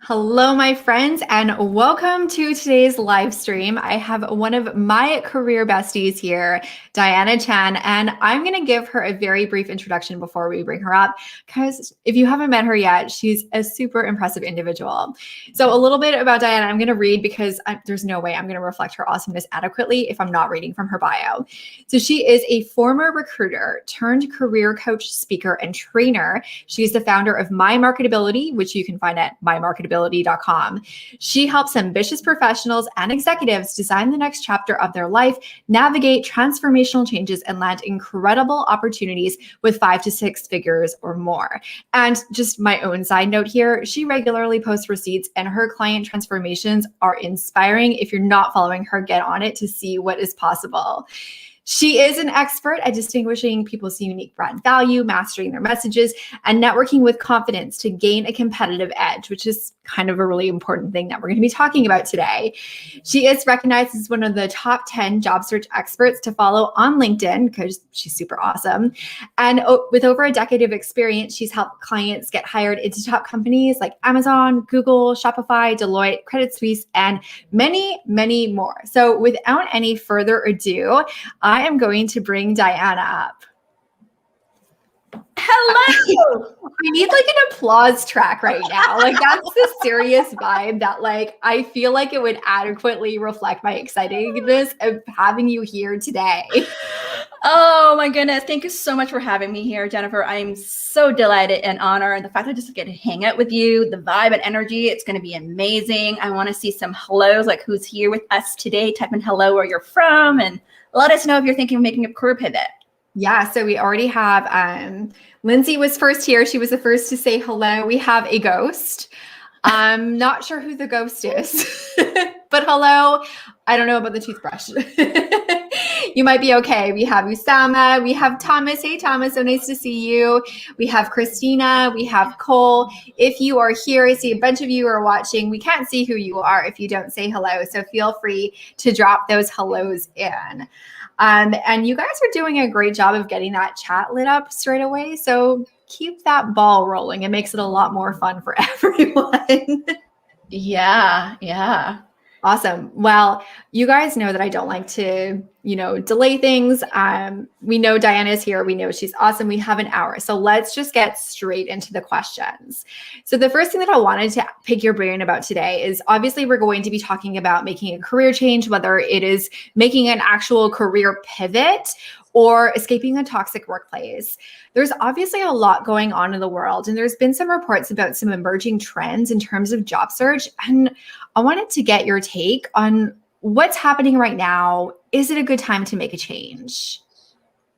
Hello, my friends, and welcome to today's live stream. I have one of my career besties here, Diana Chan, and I'm going to give her a very brief introduction before we bring her up, because if you haven't met her yet, she's a super impressive individual. So a little bit about Diana, I'm going to read because there's no way I'm going to reflect her awesomeness adequately if I'm not reading from her bio. So she is a former recruiter turned career coach, speaker, and trainer. She's the founder of My Marketability, which you can find at mymarketability.com. She helps ambitious professionals and executives design the next chapter of their life, navigate transformational changes, and land incredible opportunities with 5 to 6 figures or more. And just my own side note here, she regularly posts receipts and her client transformations are inspiring. If you're not following her, get on it to see what is possible. She is an expert at distinguishing people's unique brand value, mastering their messages, and networking with confidence to gain a competitive edge, which is kind of a really important thing that we're going to be talking about today. She is recognized as one of the top 10 job search experts to follow on LinkedIn because she's super awesome. And with over a decade of experience, she's helped clients get hired into top companies like Amazon, Google, Shopify, Deloitte, Credit Suisse, and many, many more. So without any further ado, I am going to bring Diana up. Hello. I need like an applause track right now. Like that's the serious vibe that like I feel like it would adequately reflect my excitedness of having you here today. Oh my goodness. Thank you so much for having me here, Jennifer. I'm so delighted and honored. And the fact that I just get to hang out with you, the vibe and energy, it's going to be amazing. I want to see some hellos, like who's here with us today. Type in hello where you're from and let us know if you're thinking of making a career pivot. Yeah, so we already have Lindsay was first here. She was the first to say hello. We have a ghost. I'm not sure who the ghost is, but hello. I don't know about the toothbrush. You might be okay. We have Usama. We have Thomas. Hey, Thomas. So nice to see you. We have Christina. We have Cole. If you are here, I see a bunch of you are watching. We can't see who you are if you don't say hello. So feel free to drop those hellos in. And you guys are doing a great job of getting that chat lit up straight away. So keep that ball rolling. It makes it a lot more fun for everyone. Yeah. Awesome. Well, you guys know that I don't like to, delay things. We know Diana's here. We know she's awesome. We have an hour. So let's just get straight into the questions. So the first thing that I wanted to pick your brain about today is obviously we're going to be talking about making a career change, whether it is making an actual career pivot or escaping a toxic workplace. There's obviously a lot going on in the world, and there's been some reports about some emerging trends in terms of job search. And I wanted to get your take on what's happening right now. Is it a good time to make a change?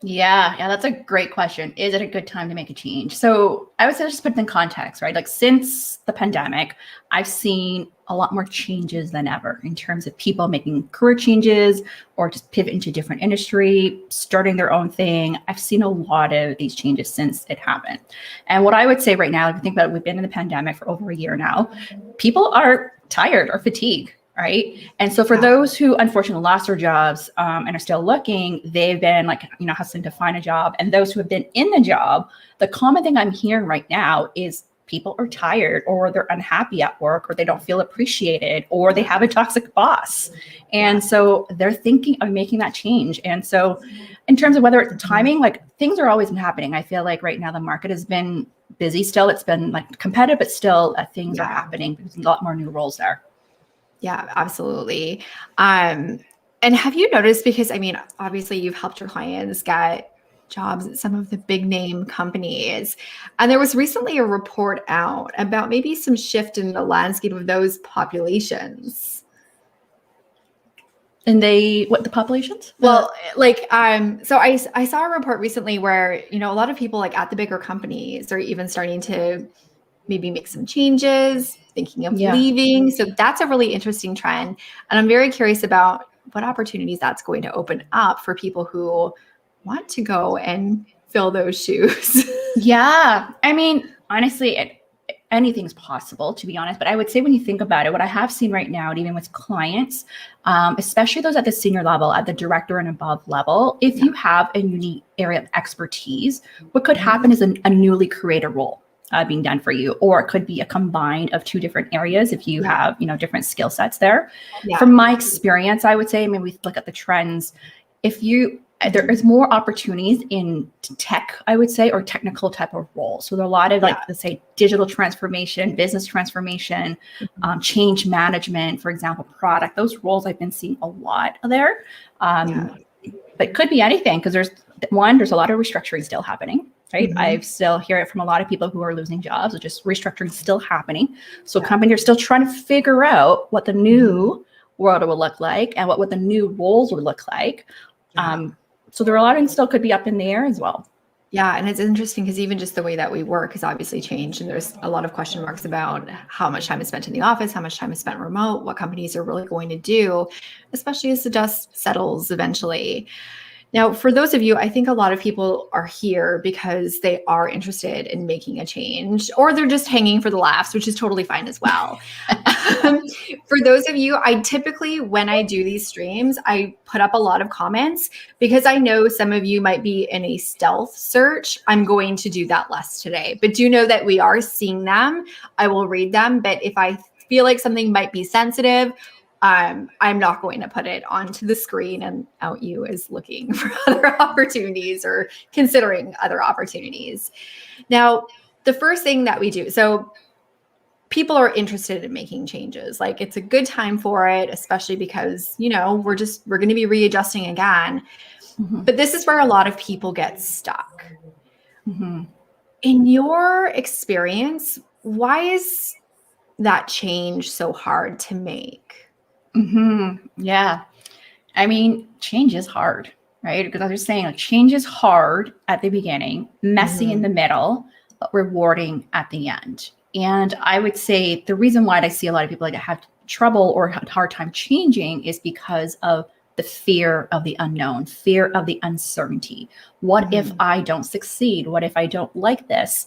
Yeah, that's a great question. Is it a good time to make a change? So I would say just put it in context, right? Like since the pandemic, I've seen a lot more changes than ever in terms of people making career changes or just pivot into different industry, starting their own thing. I've seen a lot of these changes since it happened. And what I would say right now, if you think about it, we've been in the pandemic for over a year now. People are tired or fatigued. Right. And so for those who unfortunately lost their jobs and are still looking, they've been hustling to find a job. And those who have been in the job, the common thing I'm hearing right now is people are tired or they're unhappy at work or they don't feel appreciated or they have a toxic boss. And so they're thinking of making that change. And so in terms of whether it's timing, like things are always been happening. I feel like right now the market has been busy still. It's been like competitive, but still things are happening. There's a lot more new roles there. Yeah, absolutely. And have you noticed, because obviously you've helped your clients get jobs at some of the big name companies. And there was recently a report out about maybe some shift in the landscape of those populations. And what the populations? Well, so I saw a report recently where, a lot of people like at the bigger companies are even starting to maybe make some changes, thinking of leaving. So that's a really interesting trend. And I'm very curious about what opportunities that's going to open up for people who want to go and fill those shoes. Yeah. Honestly, anything's possible, to be honest. But I would say when you think about it, what I have seen right now, and even with clients, especially those at the senior level, at the director and above level, if you have a unique area of expertise, what could happen is a newly created role. being done for you, or it could be a combined of two different areas if you have, different skill sets there. From my experience, I would say, maybe we look at the trends. There is more opportunities in tech, I would say, or technical type of roles. So there are a lot of let's say digital transformation, business transformation, change management, for example, product. Those roles I've been seeing a lot there. But it could be anything, because there's a lot of restructuring still happening, right? I still hear it from a lot of people who are losing jobs. It's just restructuring still happening. So companies are still trying to figure out what the new world will look like and what the new roles would look like. So there are a lot of things still could be up in the air as well. Yeah. And it's interesting because even just the way that we work has obviously changed. And there's a lot of question marks about how much time is spent in the office, how much time is spent remote, what companies are really going to do, especially as the dust settles eventually. Now, for those of you, I think a lot of people are here because they are interested in making a change, or they're just hanging for the laughs, which is totally fine as well. For those of you, I typically, when I do these streams, I put up a lot of comments because I know some of you might be in a stealth search. I'm going to do that less today, but do know that we are seeing them. I will read them, but if I feel like something might be sensitive, I'm not going to put it onto the screen and out you as looking for other opportunities or considering other opportunities. Now, the first thing that we do, so people are interested in making changes. Like, it's a good time for it, especially because, we're going to be readjusting again. But this is where a lot of people get stuck. In your experience, why is that change so hard to make? Yeah. I mean, change is hard, right? Because I was saying, change is hard at the beginning, messy in the middle, but rewarding at the end. And I would say the reason why I see a lot of people like have trouble or have a hard time changing is because of the fear of the unknown, fear of the uncertainty. What if I don't succeed? What if I don't like this?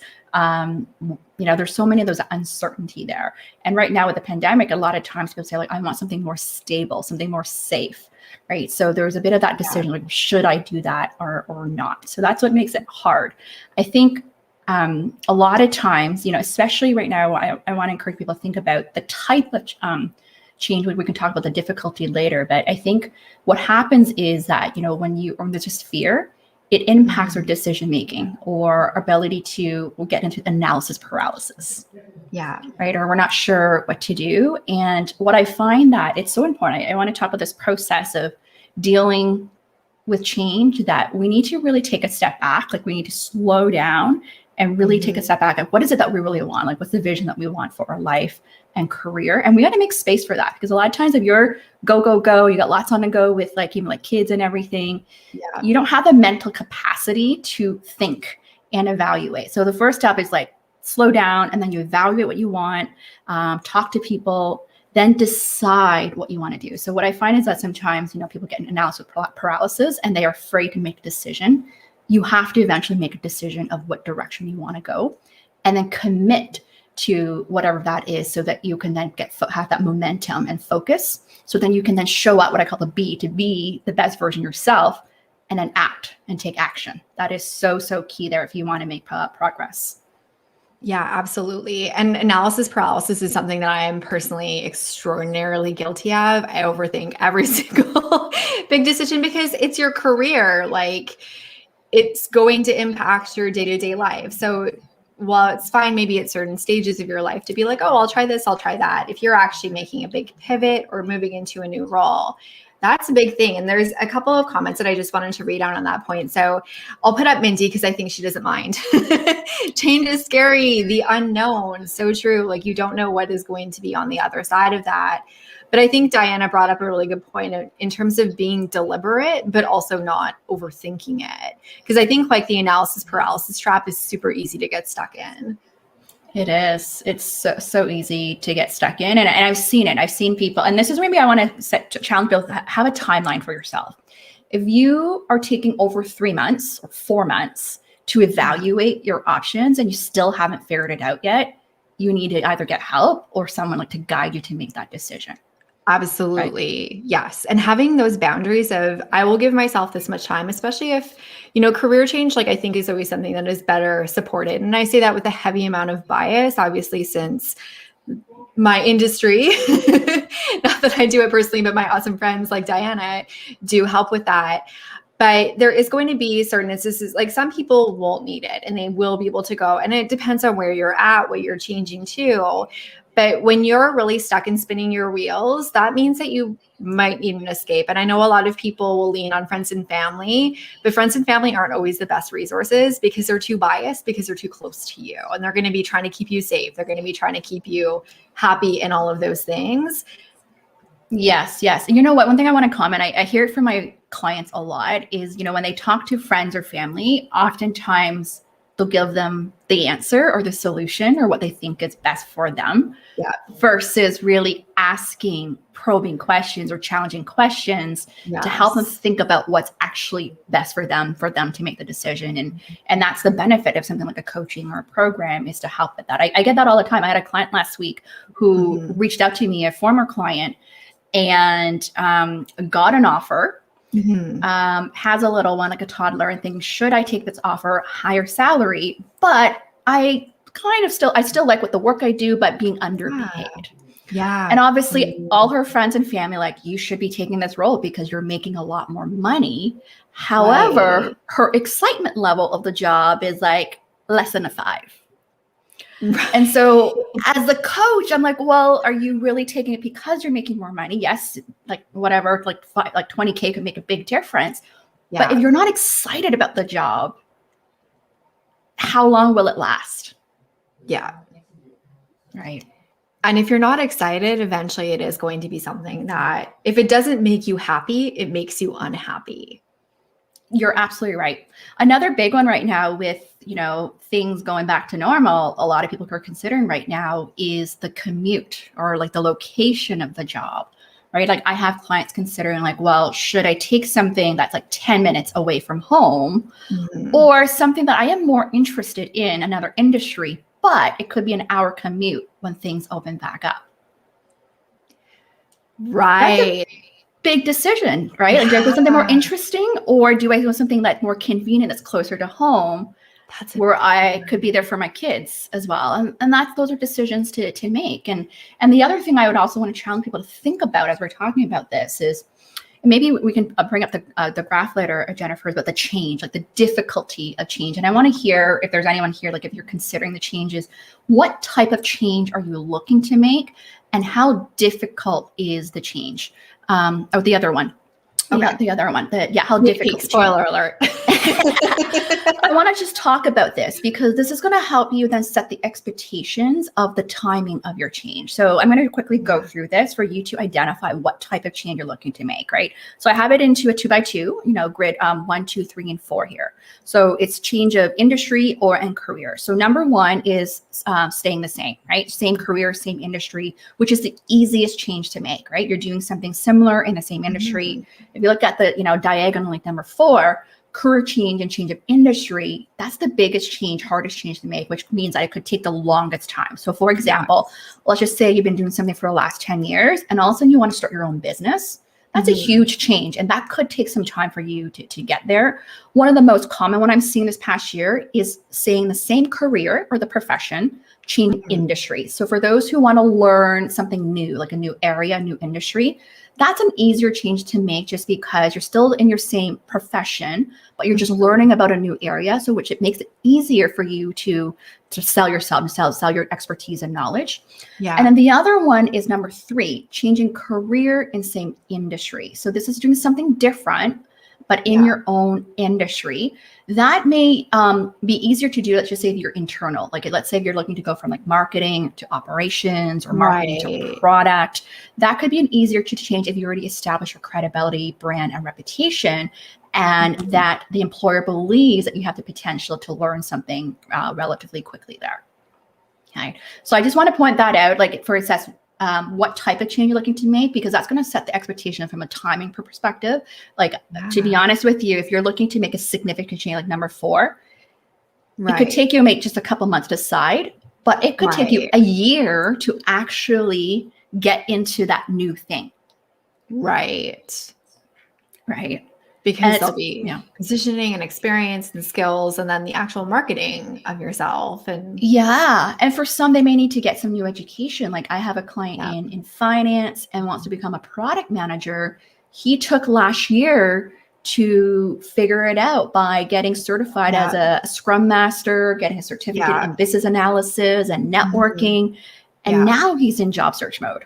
There's so many of those uncertainty there. And right now with the pandemic, a lot of times people say, like, I want something more stable, something more safe, right? So there's a bit of that decision, like, should I do that or not? So that's what makes it hard. I think a lot of times, especially right now, I want to encourage people to think about the type of change. We can talk about the difficulty later, but I think what happens is that, when there's just fear, it impacts our decision making or ability to get into analysis paralysis. Yeah. Right. Or we're not sure what to do. And what I find that it's so important, I want to talk about this process of dealing with change, that we need to really take a step back. Like, we need to slow down and really take a step back at what is it that we really want? Like, what's the vision that we want for our life and career? And we got to make space for that, because a lot of times if you're go, you got lots on the go with even kids and everything, you don't have the mental capacity to think and evaluate. So the first step is slow down, and then you evaluate what you want, talk to people, then decide what you want to do. So what I find is that sometimes, people get an analysis paralysis and they are afraid to make a decision. You have to eventually make a decision of what direction you want to go, and then commit to whatever that is, so that you can then have that momentum and focus. So then you can then show up what I call the B, to be the best version of yourself, and then act and take action. That is so, so key there if you want to make progress. Yeah, absolutely. And analysis paralysis is something that I am personally extraordinarily guilty of. I overthink every single big decision because it's your career. Like, it's going to impact your day-to-day life. So while it's fine maybe at certain stages of your life to be like, oh, I'll try this, I'll try that, if you're actually making a big pivot or moving into a new role, that's a big thing. And there's a couple of comments that I just wanted to read out on that point. So I'll put up Mindy because I think she doesn't mind. Change is scary, the unknown. So true. Like, you don't know what is going to be on the other side of that. But I think Diana brought up a really good point in terms of being deliberate, but also not overthinking it. Because I think the analysis paralysis trap is super easy to get stuck in. It is. It's so easy to get stuck in. And I've seen it. I've seen people, and this is maybe I want to challenge people, have a timeline for yourself. If you are taking over 3 months or 4 months to evaluate your options and you still haven't figured it out yet, you need to either get help or someone to guide you to make that decision. Right. Absolutely. Yes. And having those boundaries of, I will give myself this much time, especially if, career change, like I think is always something that is better supported. And I say that with a heavy amount of bias, obviously, since my industry, not that I do it personally, but my awesome friends like Diana do help with that. But there is going to be certain instances, like some people won't need it and they will be able to go. And it depends on where you're at, what you're changing to. But when you're really stuck in spinning your wheels, that means that you might need an escape. And I know a lot of people will lean on friends and family, but friends and family aren't always the best resources because they're too biased, because they're too close to you. And they're going to be trying to keep you safe. They're going to be trying to keep you happy and all of those things. Yes, yes. And you know what? One thing I want to comment, I hear it from my clients a lot is, when they talk to friends or family, oftentimes they'll give them the answer or the solution or what they think is best for them, Yeah. versus really asking probing questions or challenging questions to help them think about what's actually best for them to make the decision. And that's the benefit of something like a coaching or a program, is to help with that. I get that all the time. I had a client last week who reached out to me, a former client, and got an offer, has a little one, like a toddler, and thinks, should I take this offer, higher salary? But I still like what the work I do, but being underpaid. Yeah. And obviously all her friends and family, like, you should be taking this role because you're making a lot more money. However, her excitement level of the job is like less than a 5. And so as a coach, I'm like, well, are you really taking it because you're making more money? Yes, like whatever, like 20K could make a big difference. Yeah. But if you're not excited about the job, how long will it last? Yeah. Right. And if you're not excited, eventually it is going to be something that, if it doesn't make you happy, it makes you unhappy. You're absolutely right. Another big one right now with, things going back to normal, a lot of people who are considering right now is the commute, or like the location of the job, right? Like I have clients considering like, well, should I take something that's like 10 minutes away from home, or something that I am more interested in, another industry, but it could be an hour commute when things open back up. Right. Big decision, right? Like, do I go something more interesting, or do I go something that's more convenient, that's closer to home, where I could be there for my kids as well? And those are decisions to make. And the other thing I would also want to challenge people to think about as we're talking about this is, maybe we can bring up the graph later, Jennifer, about the change, like the difficulty of change. And I want to hear if there's anyone here, like if you're considering the changes, what type of change are you looking to make, and how difficult is the change? The other one. Okay. The other one. How difficult. Spoiler alert. I want to just talk about this because this is going to help you then set the expectations of the timing of your change. So I'm going to quickly go through this for you to identify what type of change you're looking to make, right? So I have it into a 2x2, grid 1, 2, 3, and 4 here. So it's change of industry and career. So number 1 is staying the same, right? Same career, same industry, which is the easiest change to make, right? You're doing something similar in the same industry. If you look at the, diagonal, like number 4, career change and change of industry, that's the biggest change, hardest change to make, which means that it could take the longest time. So for example, let's just say you've been doing something for the last 10 years and all of a sudden you want to start your own business. That's a huge change, and that could take some time for you to get there. One of the most common one I'm seeing this past year is saying the same career or the profession, change industry. So for those who want to learn something new, like a new area, new industry, that's an easier change to make just because you're still in your same profession, but you're just learning about a new area. So which it makes it easier for you to sell yourself, sell your expertise and knowledge. Yeah. And then the other one is number 3, changing career in same industry. So this is doing something different, but in your own industry. That may be easier to do. Let's just say if you're internal, like let's say if you're looking to go from like marketing to operations or marketing to product, that could be an easier to change if you already establish your credibility, brand, and reputation, and that the employer believes that you have the potential to learn something relatively quickly there. Okay, so I just want to point that out, like for assess what type of change you're looking to make, because that's going to set the expectation from a timing perspective. Like, to be honest with you, if you're looking to make a significant change, like number 4, it could take you just a couple months to decide. but it could take you Right. a year to actually get into that new thing. Right. Right. Because there'll be positioning and experience and skills, and then the actual marketing of yourself. And yeah. And for some, they may need to get some new education. Like I have a client in finance and wants to become a product manager. He took last year to figure it out by getting certified as a Scrum Master, getting a certificate in business analysis and networking. And now he's in job search mode.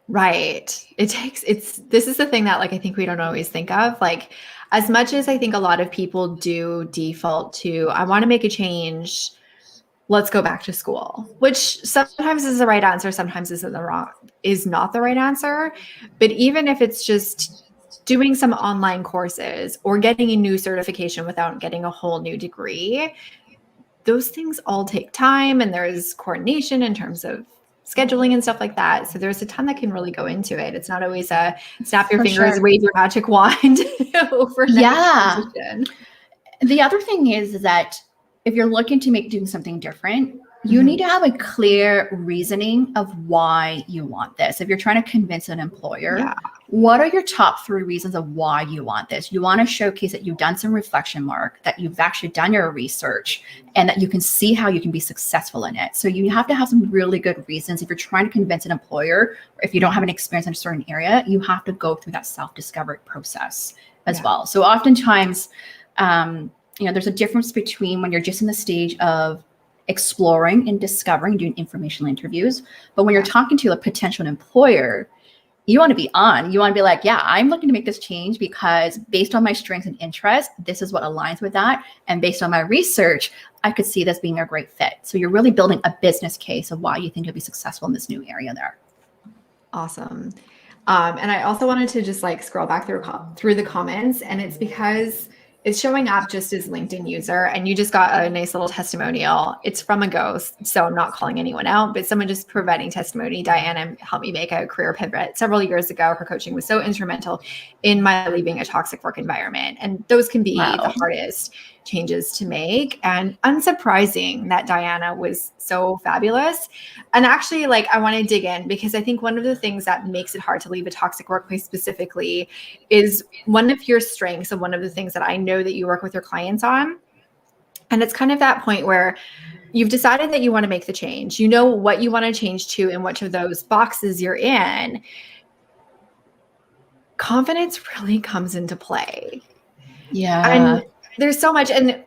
Right. This is the thing that like, I think we don't always think of. Like, as much as I think a lot of people do default to, I want to make a change, let's go back to school, which sometimes is the right answer, sometimes is not the right answer. But even if it's just doing some online courses or getting a new certification without getting a whole new degree, those things all take time, and there's coordination in terms of scheduling and stuff like that. So there's a ton that can really go into it. It's not always a snap your fingers, wave your magic wand overnight transition. The other thing is that if you're looking to doing something different, you need to have a clear reasoning of why you want this. If you're trying to convince an employer, what are your top 3 reasons of why you want this? You want to showcase that you've done some reflection work, that you've actually done your research, and that you can see how you can be successful in it. So you have to have some really good reasons. If you're trying to convince an employer, or if you don't have an experience in a certain area, you have to go through that self-discovery process as well. So oftentimes, there's a difference between when you're just in the stage of exploring and discovering, doing informational interviews. But when you're talking to a potential employer, you want to be on. You want to be like, yeah, I'm looking to make this change because based on my strengths and interests, this is what aligns with that. And based on my research, I could see this being a great fit. So you're really building a business case of why you think you'll be successful in this new area there. Awesome. And I also wanted to just like scroll back through the comments, and it's because it's showing up just as LinkedIn user, and you just got a nice little testimonial. It's from a ghost, so I'm not calling anyone out, but someone just providing testimony. Diana helped me make a career pivot several years ago. Her coaching was so instrumental in my leaving a toxic work environment. And those can be the hardest changes to make. And unsurprising that Diana was so fabulous. And actually, like, I want to dig in because I think one of the things that makes it hard to leave a toxic workplace specifically is one of your strengths, and one of the things that I know that you work with your clients on. And it's kind of that point where you've decided that you want to make the change. You know what you want to change to and which of those boxes you're in. Confidence really comes into play. Yeah. And there's so much. And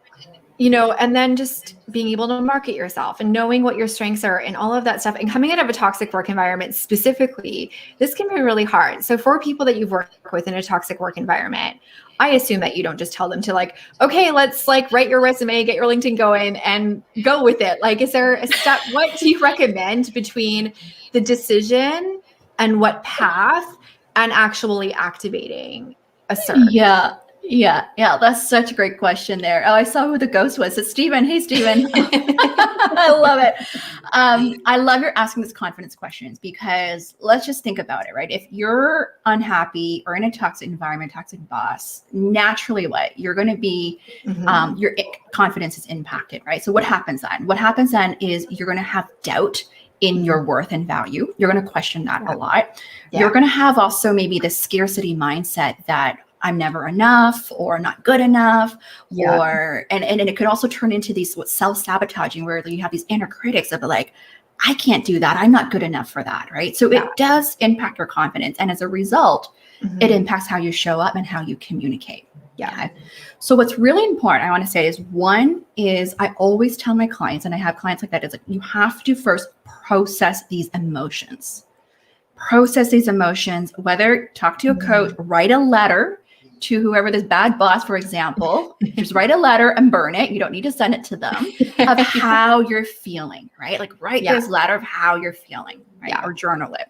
and then just being able to market yourself and knowing what your strengths are and all of that stuff, and coming out of a toxic work environment specifically, this can be really hard. So for people that you've worked with in a toxic work environment, I assume that you don't just tell them to like, okay, let's like write your resume, get your LinkedIn going and go with it. Like, is there a step? What do you recommend between the decision and what path and actually activating a search? Yeah. That's such a great question there. Oh, I saw who the ghost was. It's Steven. Hey, Steven. I love it. I love your asking these confidence questions because let's just think about it, right? If you're unhappy or in a toxic environment, toxic boss, naturally you're going to be, your confidence is impacted, right? So what happens then? What happens then is you're going to have doubt in your worth and value. You're going to question that a lot. You're going to have also maybe the scarcity mindset that I'm never enough or not good enough, or and it could also turn into these self-sabotaging where you have these inner critics of like, I can't do that. I'm not good enough for that, right? So it does impact your confidence. And as a result, it impacts how you show up and how you communicate. Okay? So what's really important, I want to say is one is I always tell my clients, and I have clients like that, is like, you have to first process these emotions. Process these emotions, whether talk to a coach, write a letter to whoever this bad boss, for example, just write a letter and burn it. You don't need to send it to them of how you're feeling, right? Like write this letter of how you're feeling, right? Or journal it.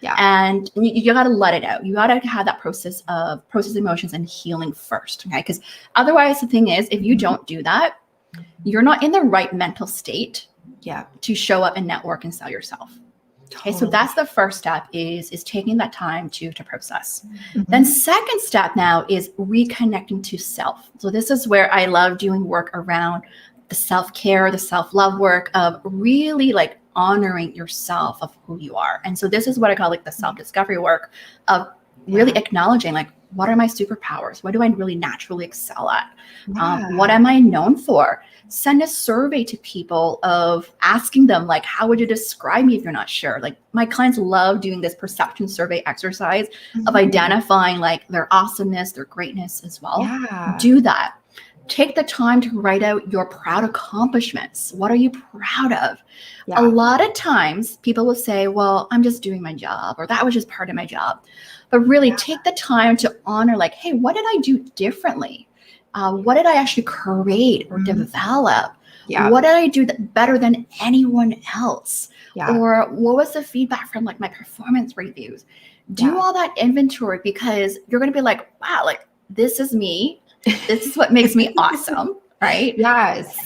And you got to let it out. You got to have that process of process emotions and healing first, okay? Because otherwise the thing is, if you don't do that, you're not in the right mental state to show up and network and sell yourself. Okay, so that's the first step is taking that time to process. Then second step now is reconnecting to self. So this is where I love doing work around the self-care, the self-love work of really like honoring yourself of who you are. And so this is what I call like the self-discovery work of really acknowledging like, what are my superpowers? What do I really naturally excel at? What am I known for? Send a survey to people of asking them like, how would you describe me if you're not sure? Like my clients love doing this perception survey exercise of identifying like their awesomeness, their greatness as well. Do that. Take the time to write out your proud accomplishments. What are you proud of? A lot of times people will say, well, I'm just doing my job, or that was just part of my job. But really take the time to honor like, hey, what did I do differently? What did I actually create or develop? What did I do better than anyone else? Or what was the feedback from like my performance reviews? Do all that inventory, because you're going to be like, wow, like this is me. This is what makes me awesome, right? Yes.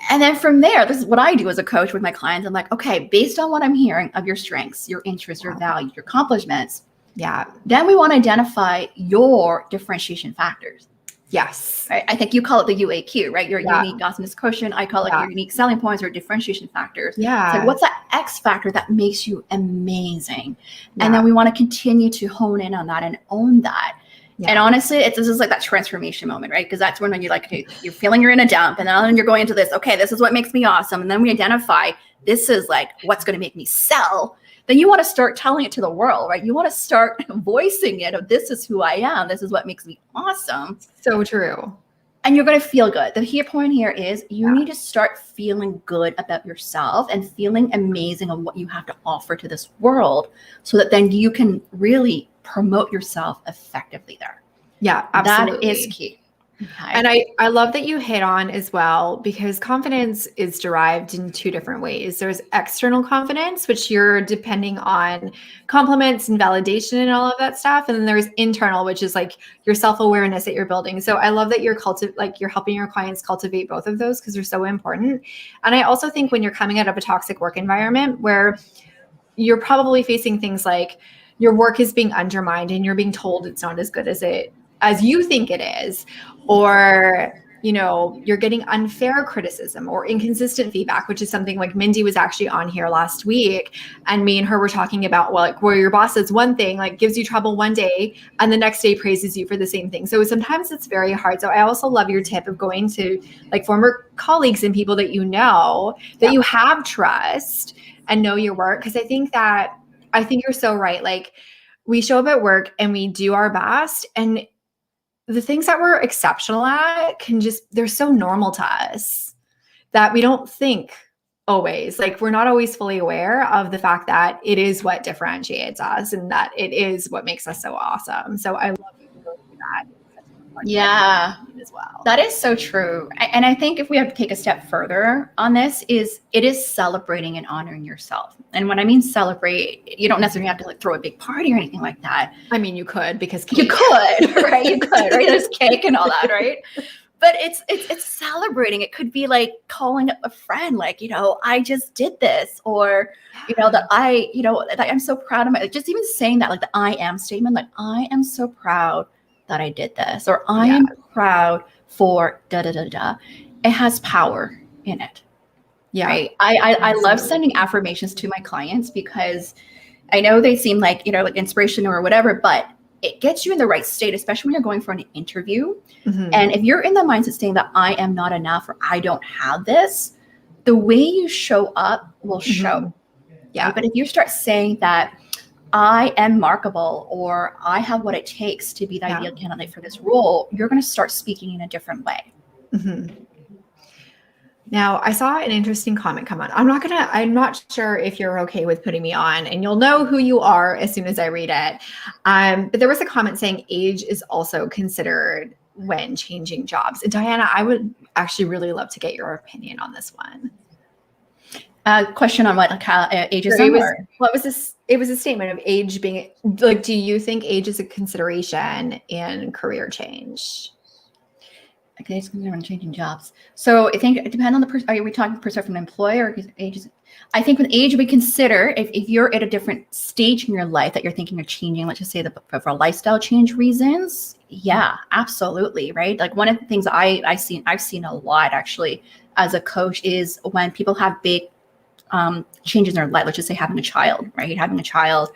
And then from there, this is what I do as a coach with my clients. I'm like, okay, based on what I'm hearing of your strengths, your interests, your values, your accomplishments, then we want to identify your differentiation factors. Yes. Right? I think you call it the UAQ, right? Your unique awesomeness quotient. I call it your unique selling points or differentiation factors. It's like, what's that X factor that makes you amazing? And then we want to continue to hone in on that and own that. And honestly, this is like that transformation moment, right? Because that's when you're like, okay, you're feeling you're in a dump, and then you're going into this, okay, this is what makes me awesome. And then we identify this is like what's going to make me sell. Then you want to start telling it to the world, right? You want to start voicing it of this is who I am. This is what makes me awesome. So true. And you're going to feel good. The key point here is you need to start feeling good about yourself and feeling amazing on what you have to offer to this world, so that then you can really promote yourself effectively there. Yeah, absolutely. That is key. Okay. And I love that you hit on as well, because confidence is derived in two different ways. There's external confidence, which you're depending on compliments and validation and all of that stuff. And then there's internal, which is like your self-awareness that you're building. So I love that you're helping your clients cultivate both of those, because they're so important. And I also think when you're coming out of a toxic work environment where you're probably facing things like your work is being undermined and you're being told it's not as good as you think it is, or you're getting unfair criticism or inconsistent feedback, which is something like Mindy was actually on here last week, and me and her were talking about, well, like where your boss says one thing, like gives you trouble one day and the next day praises you for the same thing. So sometimes it's very hard. So I also love your tip of going to like former colleagues and people that that you have trust and know your work. Because I think you're so right. Like we show up at work and we do our best, and the things that we're exceptional at they're so normal to us that we don't think always, like we're not always fully aware of the fact that it is what differentiates us and that it is what makes us so awesome. So I love you for going through that. Yeah, as well. That is so true. And I think if we have to take a step further on this, it is celebrating and honoring yourself. And when I mean celebrate, you don't necessarily have to like throw a big party or anything like that. I mean, you could, because you could, right? You could, right? There's cake and all that, right? But it's celebrating. It could be like calling up a friend, like, I just did this, or, that I'm so proud of like just even saying that, like the I am statement, like I am so proud that I did this, or I am proud for da da da da. It has power in it. Yeah. Right? I love sending affirmations to my clients, because I know they seem like, like inspiration or whatever, but it gets you in the right state, especially when you're going for an interview. Mm-hmm. And if you're in the mindset saying that I am not enough, or I don't have this, the way you show up will show. Yeah. But if you start saying that I am marketable, or I have what it takes to be the ideal candidate for this role, you're going to start speaking in a different way. Mm-hmm. Now, I saw an interesting comment come on. I'm not sure if you're okay with putting me on, and you'll know who you are as soon as I read it. But there was a comment saying age is also considered when changing jobs. And Diana, I would actually really love to get your opinion on this one. Question on what ageism? What was this? It was a statement of age being like, do you think age is a consideration in career change? Okay, it's when changing jobs. So I think it depends on the person. Are we talking person from an employer? Or age I think with age, we consider if you're at a different stage in your life that you're thinking of changing, let's just say for lifestyle change reasons. Yeah, absolutely. Right. Like one of the things I've seen a lot actually as a coach is when people have big changes in their life. Let's just say having a child, right? Having a child.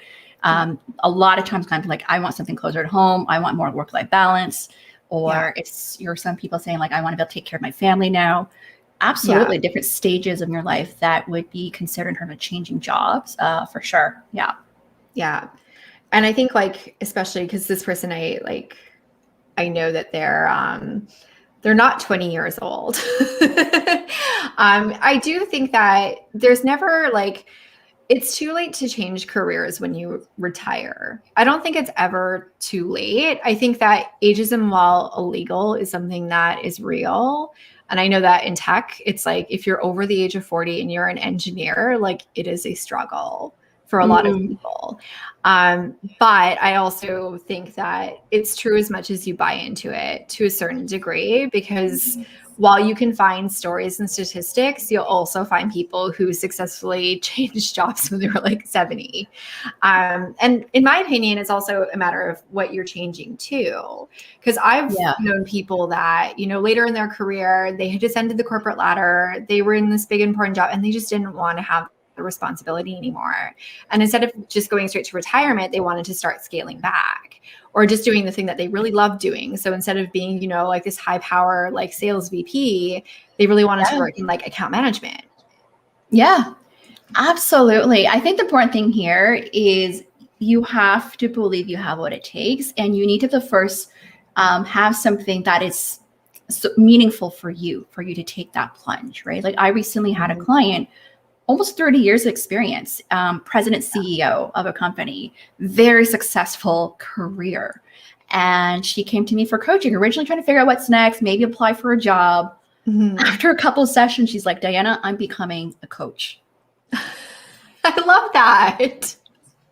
A lot of times kind of like, I want something closer to home. I want more work-life balance. Or you're some people saying like, I want to be able to take care of my family now. Absolutely. Different stages of your life that would be considered in terms of changing jobs, for sure. Yeah. Yeah. And I think like, especially because this person, I know that they're not 20 years old. I do think that there's never like, it's too late to change careers when you retire. I don't think it's ever too late. I think that ageism, while illegal, is something that is real. And I know that in tech, it's like if you're over the age of 40 and you're an engineer, like it is a struggle for a lot of people. But I also think that it's true as much as you buy into it to a certain degree, because while you can find stories and statistics, you'll also find people who successfully changed jobs when they were like 70. And in my opinion, it's also a matter of what you're changing to. Because I've known people that, later in their career, they had descended the corporate ladder, they were in this big important job, and they just didn't want to have the responsibility anymore. And instead of just going straight to retirement, they wanted to start scaling back or just doing the thing that they really love doing. So instead of being, like this high power, like sales VP, they really wanted to work in like account management. Yeah, absolutely. I think the important thing here is you have to believe you have what it takes, and you need to first have something that is meaningful for you to take that plunge, right? Like I recently had a client, almost 30 years of experience, president, CEO of a company, very successful career. And she came to me for coaching, originally trying to figure out what's next, maybe apply for a job. After a couple of sessions, she's like, Diana, I'm becoming a coach. I love that.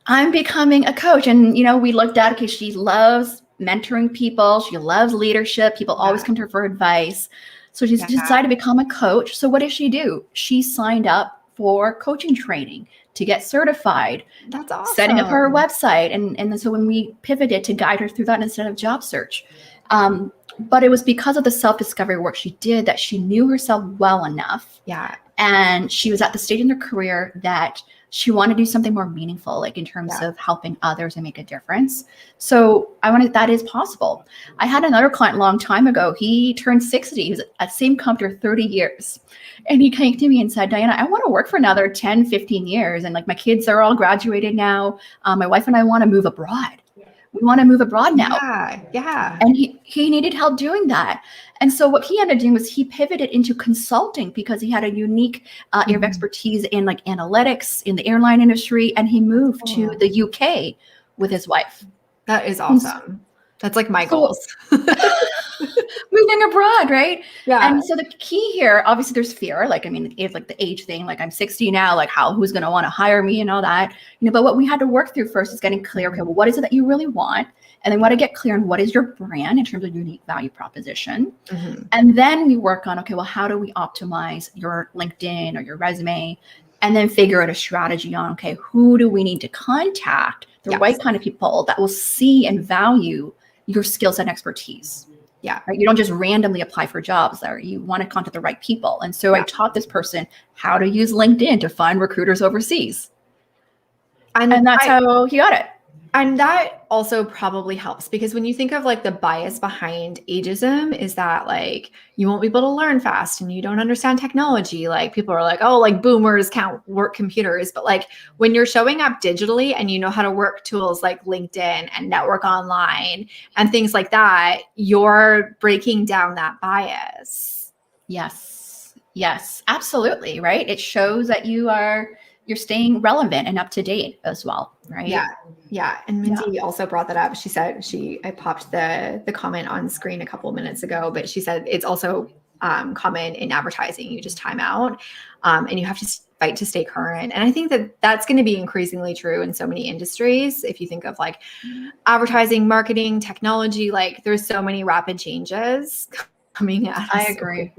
I'm becoming a coach. And, we looked at, okay, she loves mentoring people. She loves leadership. People always come to her for advice. So she's decided to become a coach. So what does she do? She signed up for coaching training to get certified. That's awesome. Setting up her website. And then so when we pivoted to guide her through that instead of job search. But it was because of the self-discovery work she did that she knew herself well enough. Yeah. And she was at the stage in her career that she wanted to do something more meaningful, like in terms of helping others and make a difference. So that is possible. I had another client a long time ago. He turned 60. He was at the same company 30 years. And he came to me and said, Diana, I want to work for another 10, 15 years. And like my kids are all graduated now. My wife and I want to move abroad. We want to move abroad now. Yeah. And he needed help doing that. And so what he ended up doing was he pivoted into consulting because he had a unique area of expertise in like analytics in the airline industry. And he moved to the UK with his wife. That is awesome. That's like my goals. Moving abroad, right? Yeah. And so the key here, obviously there's fear. Like, I mean, it's like the age thing, like I'm 60 now, like who's going to want to hire me and all that, but what we had to work through first is getting clear. Okay, well, what is it that you really want? And then want to get clear on what is your brand in terms of unique value proposition. And then we work on, okay, well, how do we optimize your LinkedIn or your resume? And then figure out a strategy on, okay, who do we need to contact, the right kind of people that will see and value your skills and expertise. Yeah. Right. You don't just randomly apply for jobs there. You want to contact the right people. And so I taught this person how to use LinkedIn to find recruiters overseas. And that's how he got it. And that also probably helps because when you think of like the bias behind ageism is that like you won't be able to learn fast and you don't understand technology. Like people are like, oh, like boomers can't work computers. But like when you're showing up digitally and you know how to work tools like LinkedIn and network online and things like that, you're breaking down that bias. Yes, absolutely. Right. It shows that you're staying relevant and up to date as well. Right. Yeah. And Mindy also brought that up. She said I popped the comment on screen a couple of minutes ago, but she said it's also common in advertising. You just time out and you have to fight to stay current. And I think that that's going to be increasingly true in so many industries. If you think of like advertising, marketing, technology, like there's so many rapid changes coming at us. I agree.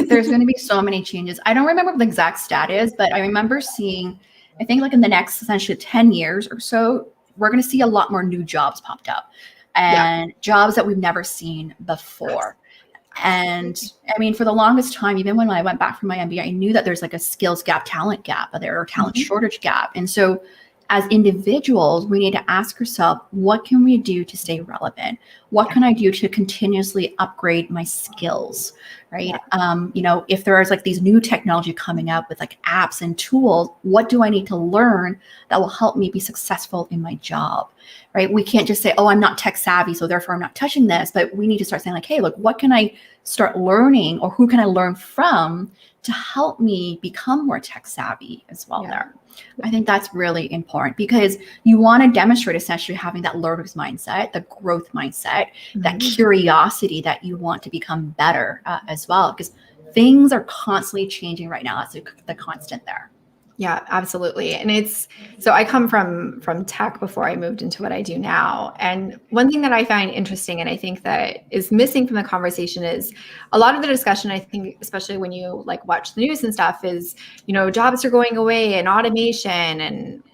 There's going to be so many changes. I don't remember what the exact stat is, but I remember seeing, I think like in the next essentially 10 years or so, we're going to see a lot more new jobs popped up and jobs that we've never seen before. And I mean, for the longest time, even when I went back from my MBA, I knew that there's like a skills gap, talent gap, there are talent shortage gap. And so as individuals, we need to ask ourselves, what can we do to stay relevant? What can I do to continuously upgrade my skills, right? If there is like these new technology coming up with like apps and tools, what do I need to learn that will help me be successful in my job, right? We can't just say, oh, I'm not tech savvy, so therefore I'm not touching this. But we need to start saying like, hey, look, what can I start learning, or who can I learn from to help me become more tech savvy as well there. I think that's really important, because you want to demonstrate essentially having that learner's mindset, the growth mindset, that curiosity that you want to become better as well, because things are constantly changing right now. That's the constant there. Yeah, absolutely. And so I come from tech before I moved into what I do now. And one thing that I find interesting, and I think that is missing from the conversation, is a lot of the discussion, I think, especially when you like watch the news and stuff, is, jobs are going away and automation and,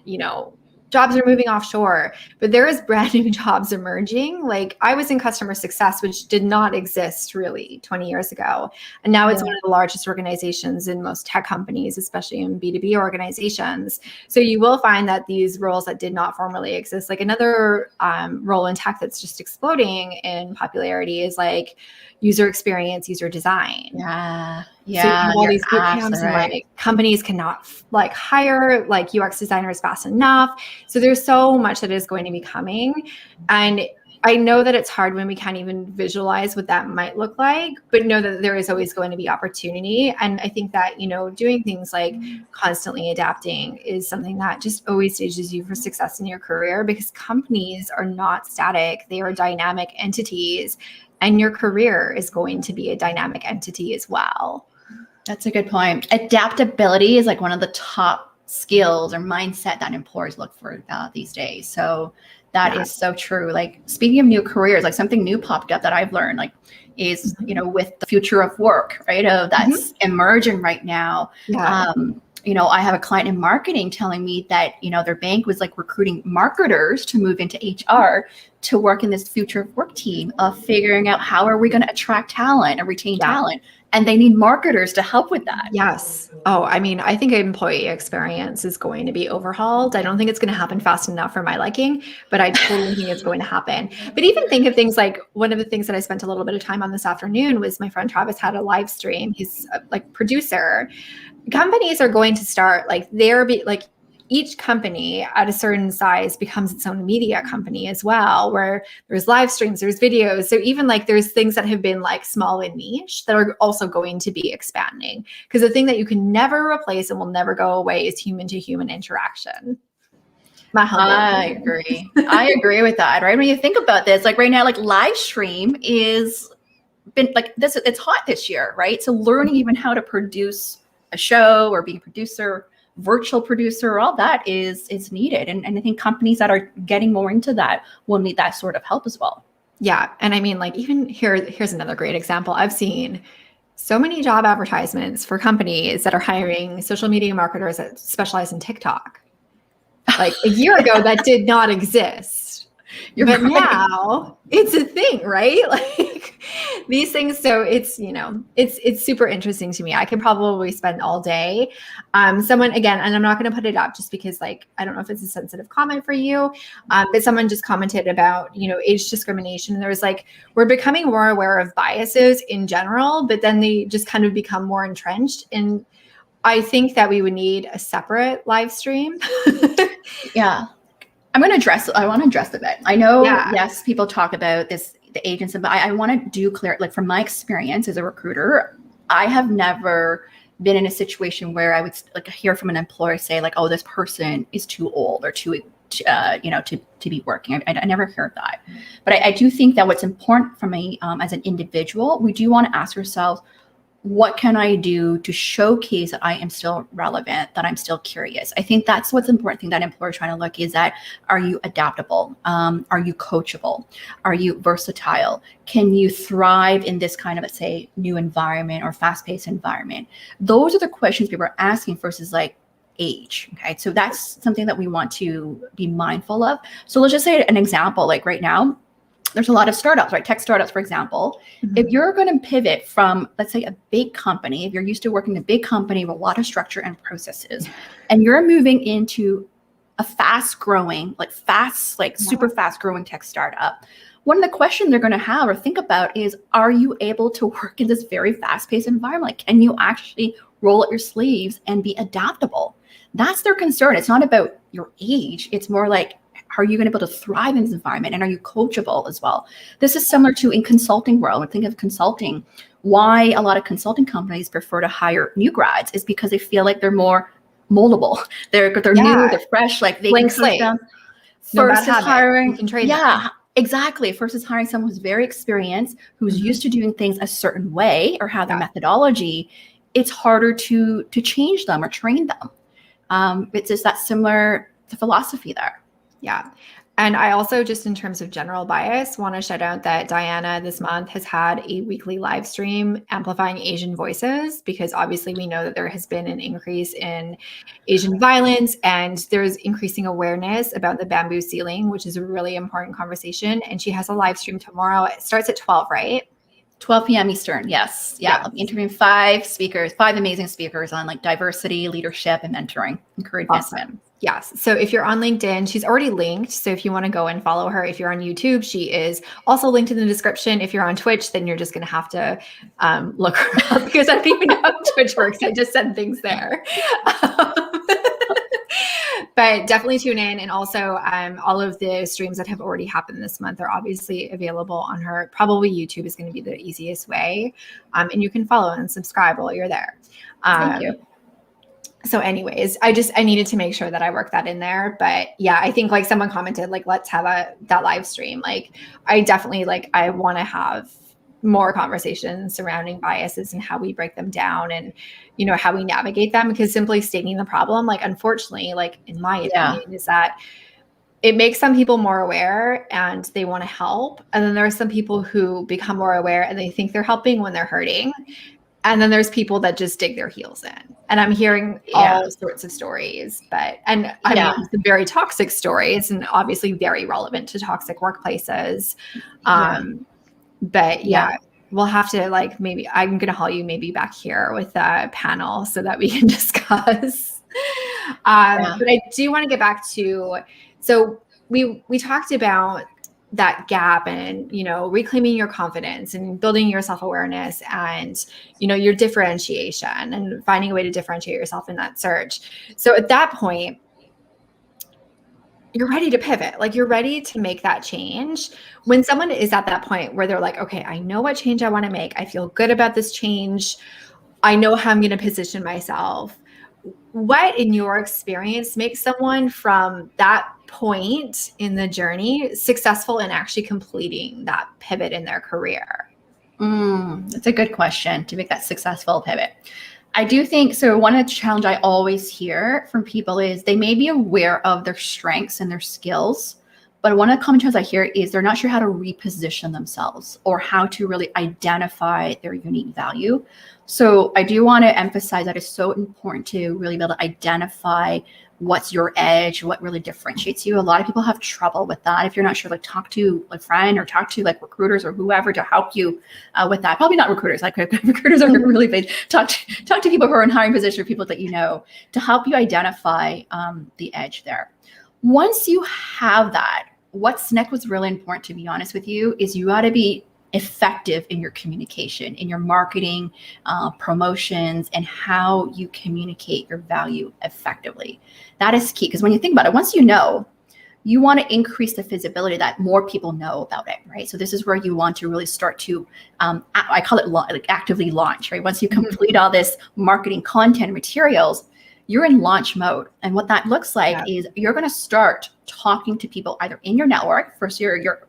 jobs are moving offshore, but there is brand new jobs emerging. Like I was in customer success, which did not exist really 20 years ago. And now it's one of the largest organizations in most tech companies, especially in B2B organizations. So you will find that these roles that did not formerly exist, like another role in tech that's just exploding in popularity is like user experience, user design. Yeah. So you have all these boot camps and like companies cannot like hire like UX designers fast enough. So there's so much that is going to be coming. And I know that it's hard when we can't even visualize what that might look like, but know that there is always going to be opportunity. And I think that, doing things like constantly adapting is something that just always stages you for success in your career, because companies are not static. They are dynamic entities, and your career is going to be a dynamic entity as well. That's a good point. Adaptability is like one of the top skills or mindset that employers look for these days. So that is so true. Like speaking of new careers, like something new popped up that I've learned, like is, with the future of work, right? That's emerging right now. I have a client in marketing telling me that, their bank was like recruiting marketers to move into HR to work in this future of work team of figuring out how are we going to attract talent and retain talent. And they need marketers to help with that. Yes. Oh, I mean, I think employee experience is going to be overhauled. I don't think it's going to happen fast enough for my liking, but I totally think it's going to happen. But even think of things like one of the things that I spent a little bit of time on this afternoon was my friend Travis had a live stream. He's a producer. Companies are going to start each company at a certain size becomes its own media company as well, where there's live streams, there's videos. So even like there's things that have been like small and niche that are also going to be expanding, because the thing that you can never replace and will never go away is human to human interaction. I agree. I agree with that. Right. When you think about this, like right now, like live stream is been like this, it's hot this year, right? So learning even how to produce a show or being a producer, virtual producer, all that is needed. And I think companies that are getting more into that will need that sort of help as well. Yeah. And I mean, like even here's another great example. I've seen so many job advertisements for companies that are hiring social media marketers that specialize in TikTok. Like a year ago, that did not exist. But now it's a thing, right? Like these things. So it's, it's super interesting to me. I could probably spend all day. Someone, again, and I'm not going to put it up just because like, I don't know if it's a sensitive comment for you, but someone just commented about, age discrimination. And there was like, we're becoming more aware of biases in general, but then they just kind of become more entrenched. And I think that we would need a separate live stream. Yeah. I want to address a bit. I know, yes, people talk about this, the agency, but I want to do clear, like from my experience as a recruiter, I have never been in a situation where I would like hear from an employer say like, oh, this person is too old or too, to be working. I never heard that. But I do think that what's important for me as an individual, we do want to ask ourselves, what can I do to showcase that I am still relevant, that I'm still curious? I think that's what's important thing that employers trying to look is that, are you adaptable? Are you coachable? Are you versatile? Can you thrive in this kind of, let's say, new environment or fast-paced environment? Those are the questions people are asking versus like age. Okay. So that's something that we want to be mindful of. So let's just say an example, like right now, there's a lot of startups, right? Tech startups, for example. If you're going to pivot from, let's say, a big company, if you're used to working in a big company with a lot of structure and processes, and you're moving into a fast growing, super fast growing tech startup, one of the questions they're going to have or think about is, are you able to work in this very fast paced environment? Like, can you actually roll up your sleeves and be adaptable? That's their concern. It's not about your age. It's more like, are you going to be able to thrive in this environment? And are you coachable as well? This is similar to in consulting world. When think of consulting, why a lot of consulting companies prefer to hire new grads is because they feel like they're more moldable. They're new, they're fresh, like they blank can slate. down. No bad Versus habit. hiring, You can train them. exactly. Versus hiring someone who's very experienced, who's used to doing things a certain way or have their methodology. It's harder to change them or train them. It's just that similar philosophy there. Yeah. And I also, just in terms of general bias, want to shout out that Diana this month has had a weekly live stream amplifying Asian voices, because obviously we know that there has been an increase in Asian violence and there's increasing awareness about the bamboo ceiling, which is a really important conversation. And she has a live stream tomorrow. It starts at 12, right? 12 p.m. Eastern. Yes. Yeah. I'll be interviewing 5 amazing speakers on like diversity, leadership, and mentoring and career advancement. Yes. So if you're on LinkedIn, she's already linked. So if you want to go and follow her, if you're on YouTube, she is also linked in the description. If you're on Twitch, then you're just going to have to look her up, because I don't even know how Twitch works. I just said things there. But definitely tune in. And also all of the streams that have already happened this month are obviously available on her. Probably YouTube is going to be the easiest way. And you can follow and subscribe while you're there. Thank you. So anyways, I needed to make sure that I worked that in there. But yeah, I think like someone commented, like, let's have that live stream. Like, I definitely I want to have more conversations surrounding biases and how we break them down and, how we navigate them, because simply stating the problem, like, unfortunately, like in my opinion, is that it makes some people more aware and they want to help. And then there are some people who become more aware and they think they're helping when they're hurting. And then there's people that just dig their heels in. And I'm hearing all sorts of stories, I mean, some very toxic stories, and obviously very relevant to toxic workplaces. But we'll have to maybe I'm going to haul you maybe back here with a panel so that we can discuss. But I do want to get back to, so we talked about that gap and, reclaiming your confidence and building your self-awareness and, your differentiation and finding a way to differentiate yourself in that search. So at that point, you're ready to pivot. Like, you're ready to make that change. When someone is at that point where they're like, okay, I know what change I want to make. I feel good about this change. I know how I'm going to position myself. What, in your experience, makes someone from that point in the journey successful in actually completing that pivot in their career? That's a good question, to make that successful pivot. I do think so. One of the challenge I always hear from people is they may be aware of their strengths and their skills, but one of the common challenges I hear is they're not sure how to reposition themselves or how to really identify their unique value. So I do want to emphasize that it's so important to really be able to identify what's your edge, what really differentiates you. A lot of people have trouble with that. If you're not sure, talk to a friend or talk to recruiters or whoever to help you with that. Probably not recruiters. Recruiters are really big. Talk to people who are in hiring positions or people that you know to help you identify the edge there. Once you have that, what's next was really important, to be honest with you, is you got to be effective in your communication, in your marketing, promotions, and how you communicate your value effectively. That is key, because when you think about it, once you know, you want to increase the visibility that more people know about it, right? So this is where you want to really start to, I call it actively launch, right? Once you complete all this marketing content materials, you're in launch mode. And what that looks like is you're going to start talking to people either in your network, first your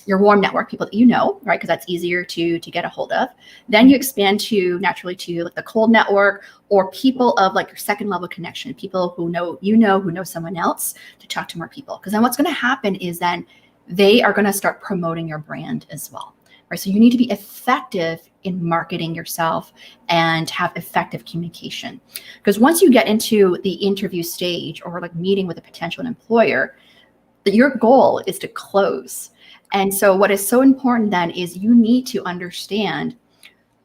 warm network, people that you know, right? Because that's easier to get a hold of. Then you expand naturally to the cold network, or people of your second level connection, people who know someone else, to talk to more people. Because then what's going to happen is then they are going to start promoting your brand as well. Right? So you need to be effective in marketing yourself and have effective communication. Because once you get into the interview stage or meeting with a potential employer, that your goal is to close. And so what is so important then is you need to understand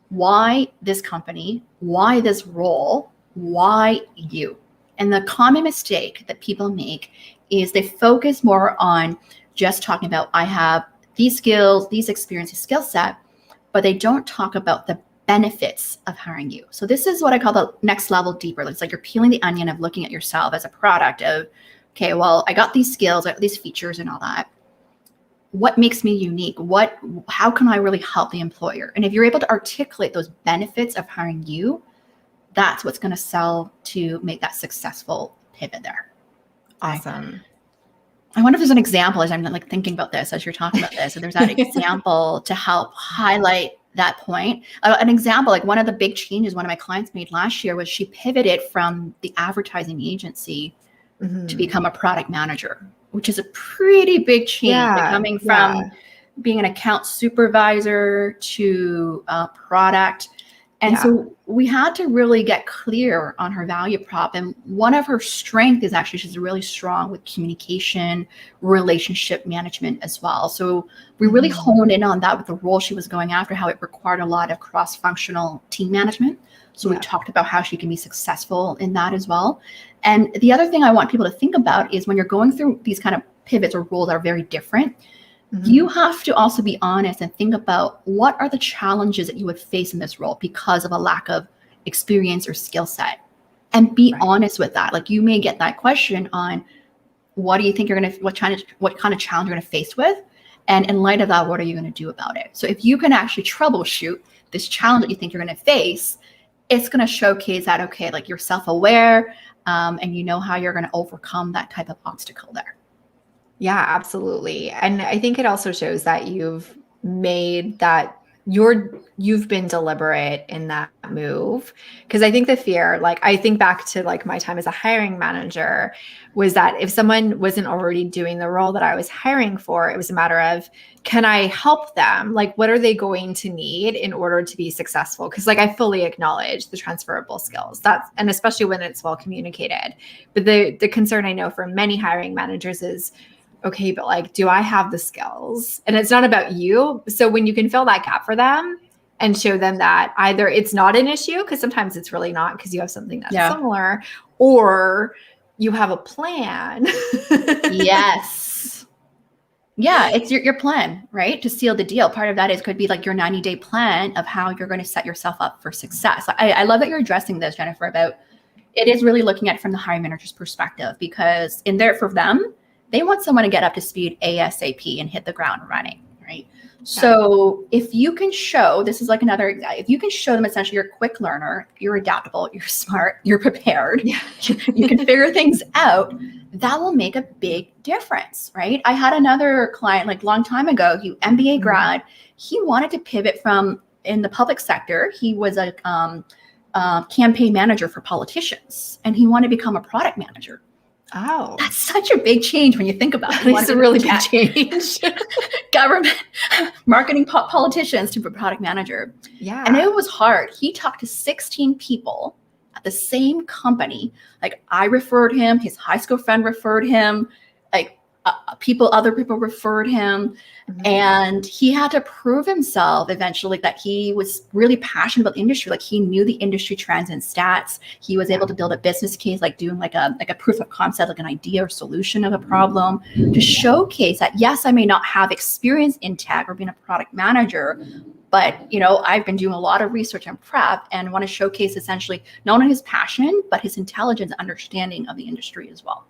why this company, why this role, why you. And the common mistake that people make is they focus more on just talking about, I have these skills, these experiences, skill set, but they don't talk about the benefits of hiring you. So this is what I call the next level deeper. It's like you're peeling the onion of looking at yourself as a product of, okay, well, I got these skills, I got these features and all that. What makes me unique? How can I really help the employer? And if you're able to articulate those benefits of hiring you, that's what's going to sell to make that successful pivot there. Awesome. I wonder if there's an example as I'm like thinking about this, as you're talking about this. So there's that example to help highlight that point. An example, like one of the big changes one of my clients made last year was she pivoted from the advertising agency to become a product manager, which is a pretty big change. Like coming from being an account supervisor to product. And so we had to really get clear on her value prop. And one of her strengths is actually she's really strong with communication, relationship management as well. So we really honed in on that with the role she was going after, how it required a lot of cross-functional team management. So we talked about how she can be successful in that as well. And the other thing I want people to think about is when you're going through these kind of pivots or roles that are very different, you have to also be honest and think about what are the challenges that you would face in this role because of a lack of experience or skill set, and be honest with that. Like you may get that question on what do you think what kind of challenge you're going to face with? And in light of that, what are you going to do about it? So if you can actually troubleshoot this challenge that you think you're going to face, it's going to showcase that, okay, like you're self-aware and you know how you're going to overcome that type of obstacle there. Yeah, absolutely. And I think it also shows that you've made that you've been deliberate in that move. Because I think the fear, like I think back to like my time as a hiring manager, was that if someone wasn't already doing the role that I was hiring for, it was a matter of, can I help them? Like, what are they going to need in order to be successful? Because like I fully acknowledge the transferable skills. And especially when it's well communicated. But the concern I know for many hiring managers is, okay, but like, do I have the skills? And it's not about you. So when you can fill that gap for them and show them that either it's not an issue, because sometimes it's really not, because you have something that's similar, or you have a plan. Yes. Yeah, it's your plan, right? To seal the deal. Part of that could be like your 90-day plan of how you're going to set yourself up for success. I love that you're addressing this, Jennifer, about it is really looking at it from the hiring manager's perspective, because in there for them, they want someone to get up to speed ASAP and hit the ground running, right? So if you can show, this is like another example, if you can show them essentially you're a quick learner, you're adaptable, you're smart, you're prepared, you can figure things out, that will make a big difference, right? I had another client like a long time ago, he MBA grad, he wanted to pivot from in the public sector. He was a campaign manager for politicians, and he wanted to become a product manager. Oh, that's such a big change when you think about it. It's a really big change. Government, marketing politicians to a product manager. Yeah. And it was hard. He talked to 16 people at the same company. Like I referred him, his high school friend referred him, like other people referred him. And he had to prove himself eventually that he was really passionate about the industry. Like he knew the industry trends and stats. He was able to build a business case, like doing like a proof of concept, like an idea or solution of a problem to showcase that, yes, I may not have experience in tech or being a product manager, but I've been doing a lot of research and prep and want to showcase essentially not only his passion, but his intelligence, understanding of the industry as well.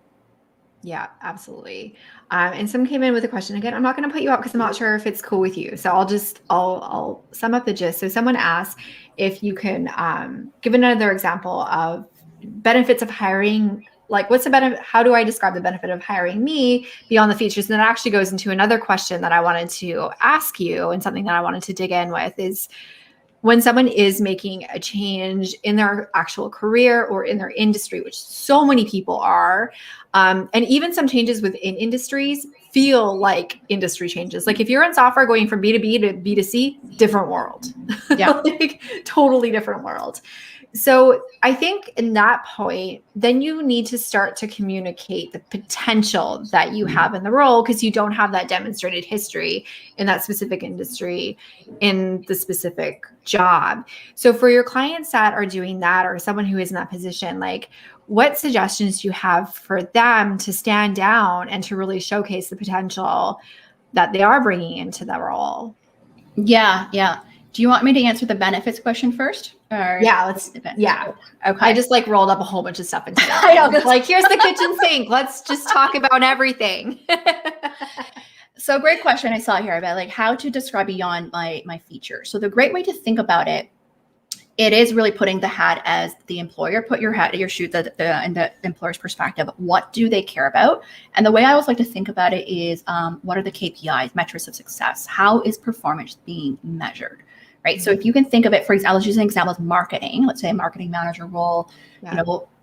Yeah, absolutely. And some came in with a question. Again, I'm not going to put you up because I'm not sure if it's cool with you. So I'll sum up the gist. So someone asked if you can give another example of benefits of hiring. Like what's the benefit? How do I describe the benefit of hiring me beyond the features? And that actually goes into another question that I wanted to ask you, and something that I wanted to dig in with is, when someone is making a change in their actual career or in their industry, which so many people are, and even some changes within industries feel like industry changes. Like if you're in software going from B2B to B2C, different world. Yeah. Like totally different world. So I think in that point, then you need to start to communicate the potential that you have in the role, because you don't have that demonstrated history in that specific industry, in the specific job. So for your clients that are doing that, or someone who is in that position, like, what suggestions do you have for them to stand down and to really showcase the potential that they are bringing into the role? Yeah, yeah. Do you want me to answer the benefits question first? Or Yeah, yeah. Okay. I just like rolled up a whole bunch of stuff into that. I know. Like, here's the kitchen sink. Let's just talk about everything. So great question I saw here about like how to describe beyond my features. So the great way to think about it, it is really putting the hat as the employer, put your hat, your shoes in the employer's perspective. What do they care about? And the way I always like to think about it is, what are the KPIs, metrics of success? How is performance being measured? Right. So if you can think of it, for example, let's use an example of marketing. Let's say a marketing manager role,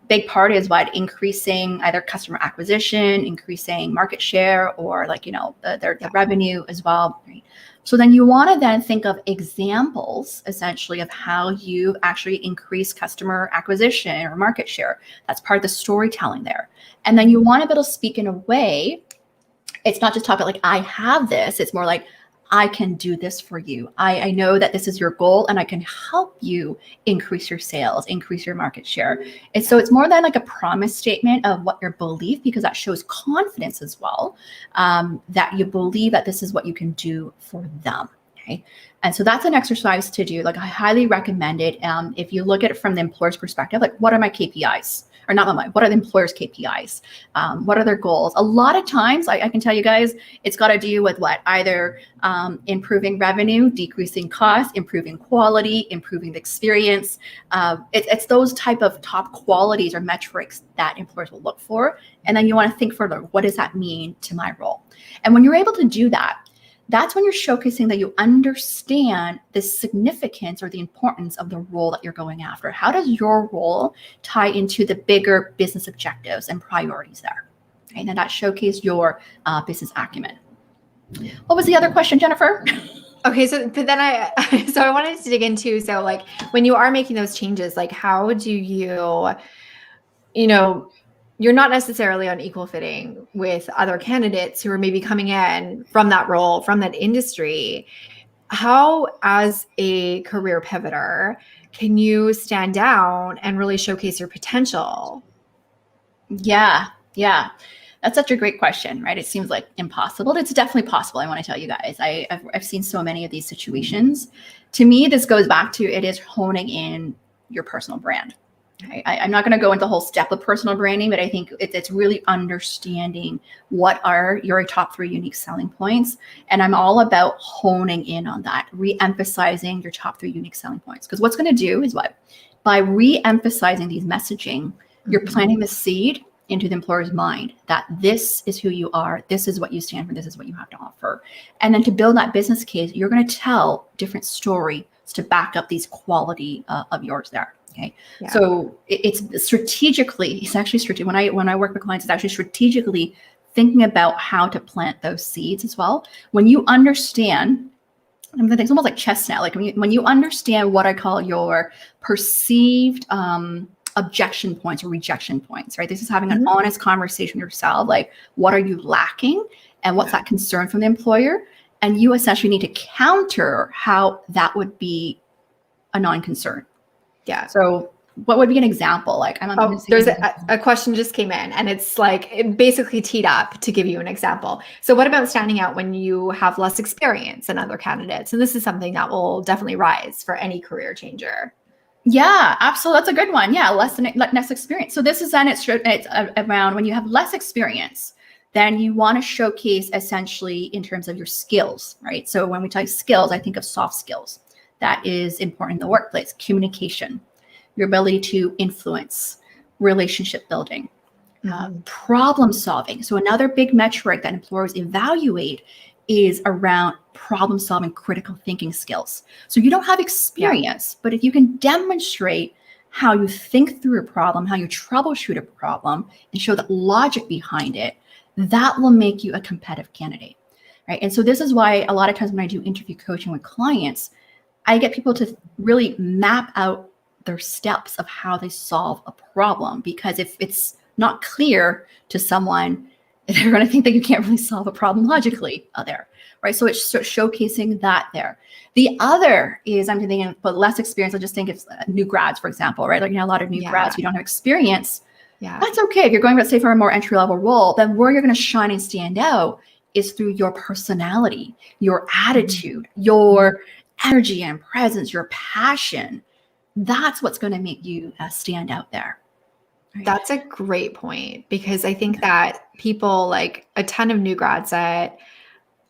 big part is what? Increasing either customer acquisition, increasing market share, or like, their revenue as well. Right. So then you want to then think of examples essentially of how you actually increase customer acquisition or market share. That's part of the storytelling there. And then you want to be able to speak in a way, it's not just talk about like, I have this, it's more like, I can do this for you. I know that this is your goal and I can help you increase your sales, increase your market share. And so it's more than like a promise statement of what your belief, because that shows confidence as well, that you believe that this is what you can do for them. Okay. And so that's an exercise to do. Like, I highly recommend it. If you look at it from the employer's perspective, like, what are my KPIs? Or not my, what are the employer's KPIs? What are their goals? A lot of times, I can tell you guys, it's got to do with what? Either improving revenue, decreasing costs, improving quality, improving the experience. It's those type of top qualities or metrics that employers will look for. And then you want to think further, what does that mean to my role? And when you're able to do that, that's when you're showcasing that you understand the significance or the importance of the role that you're going after. How does your role tie into the bigger business objectives and priorities there? Okay, and then that showcase your business acumen. What was the other question, Jennifer? Okay, but then I wanted to dig into, so like, when you are making those changes, like, how do you're not necessarily on equal footing with other candidates who are maybe coming in from that role, from that industry. How, as a career pivoter, can you stand down and really showcase your potential? Yeah. That's such a great question, right? It seems like impossible. It's definitely possible. I want to tell you guys, I've seen so many of these situations. To me, this goes back to, it is honing in your personal brand. I'm not going to go into the whole step of personal branding, but I think it's really understanding what are your top 3 unique selling points. And I'm all about honing in on that, re-emphasizing your top 3 unique selling points. Because what's going to do is what? By re-emphasizing these messaging, you're planting the seed into the employer's mind that this is who you are, this is what you stand for, this is what you have to offer. And then to build that business case, you're going to tell different stories to back up these quality of yours there. Okay. Yeah. So it's actually strategic. When I work with clients, it's actually strategically thinking about how to plant those seeds as well. When you understand, it's almost like chestnut. Like when you understand what I call your perceived objection points or rejection points, right? This is having an honest conversation with yourself. Like, what are you lacking? And what's that concern from the employer? And you essentially need to counter how that would be a non-concern. Yeah. So what would be an example? Like, there's a question just came in, and it's like, it basically teed up to give you an example. So what about standing out when you have less experience than other candidates? And this is something that will definitely rise for any career changer. Yeah, absolutely. That's a good one. Yeah. Less experience. So this is then it's around when you have less experience, then you want to showcase essentially in terms of your skills, right? So when we talk skills, I think of soft skills. That is important in the workplace. Communication, your ability to influence, relationship building, problem solving. So another big metric that employers evaluate is around problem solving, critical thinking skills. So you don't have experience, but if you can demonstrate how you think through a problem, how you troubleshoot a problem, and show the logic behind it, that will make you a competitive candidate, right? And so this is why a lot of times when I do interview coaching with clients, I get people to really map out their steps of how they solve a problem. Because if it's not clear to someone, they're going to think that you can't really solve a problem logically there, right? So it's showcasing that there. The other is, I'm thinking, but less experience. I just think it's new grads, for example, right? Like, a lot of new grads, you don't have experience. Yeah. That's okay. If you're going, let's say, for a more entry level role, then where you're going to shine and stand out is through your personality, your attitude, your energy and presence, your passion. That's what's going to make you stand out there. Right? That's a great point, because I think that people, like a ton of new grads that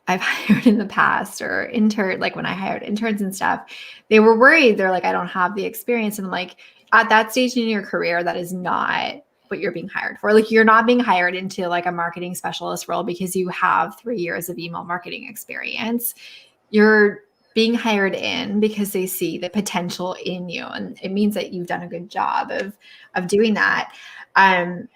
I've hired in the past, or like when I hired interns and stuff, they were worried. They're like, I don't have the experience. And I'm like, at that stage in your career, that is not what you're being hired for. Like, you're not being hired into like a marketing specialist role because you have 3 years of email marketing experience. You're being hired in because they see the potential in you. And it means that you've done a good job of doing that. And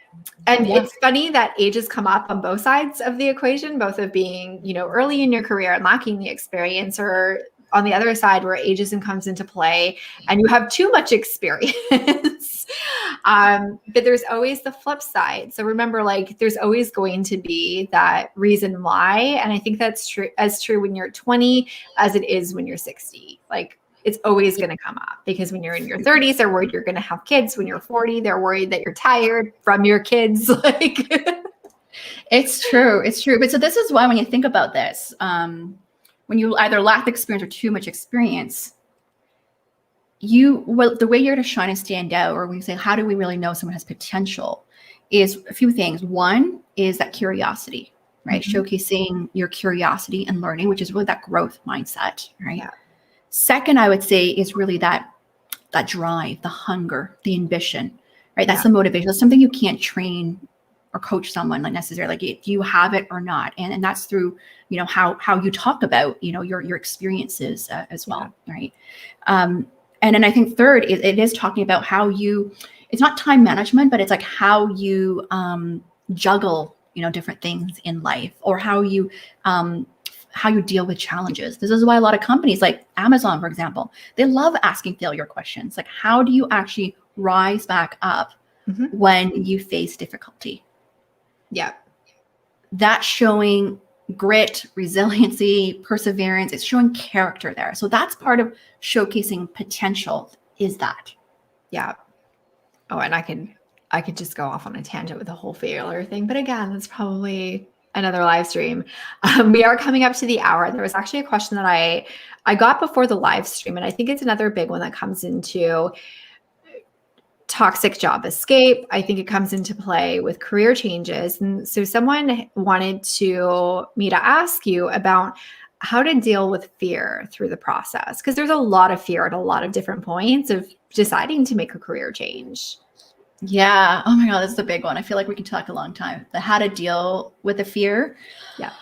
it's funny that ages come up on both sides of the equation, both of being, early in your career and lacking the experience, or on the other side where ageism comes into play and you have too much experience. But there's always the flip side. So remember, like, there's always going to be that reason why. And I think that's true when you're 20 as it is when you're 60. Like, it's always going to come up, because when you're in your 30s, they're worried you're going to have kids. When you're 40, they're worried that you're tired from your kids. Like, it's true. It's true. But so this is why, when you think about this, when you either lack experience or too much experience, the way you're to shine and stand out, or when you say, how do we really know someone has potential, is a few things. One is that curiosity, right? Showcasing your curiosity and learning, which is really that growth mindset, right? Yeah. Second, I would say, is really that drive, the hunger, the ambition, right? That's the motivation. That's something you can't train or coach someone like necessarily. Like, do you have it or not? And that's through, how you talk about, your experiences as well, right? And then I think third is, it is talking about how it's not time management, but it's like how you juggle, different things in life, or how you deal with challenges. This is why a lot of companies like Amazon, for example, they love asking failure questions. Like, how do you actually rise back up when you face difficulty? Yeah. That's showing grit, resiliency, perseverance. It's showing character there. So that's part of showcasing potential, is that. Yeah. Oh, and I could just go off on a tangent with the whole failure thing. But again, that's probably another live stream. We are coming up to the hour. There was actually a question that I got before the live stream, and I think it's another big one that comes into toxic job escape. I think it comes into play with career changes. And so someone wanted me to ask you about how to deal with fear through the process, because there's a lot of fear at a lot of different points of deciding to make a career change. Yeah. Oh my God, that's the big one. I feel like we can talk a long time. The how to deal with the fear. Yeah.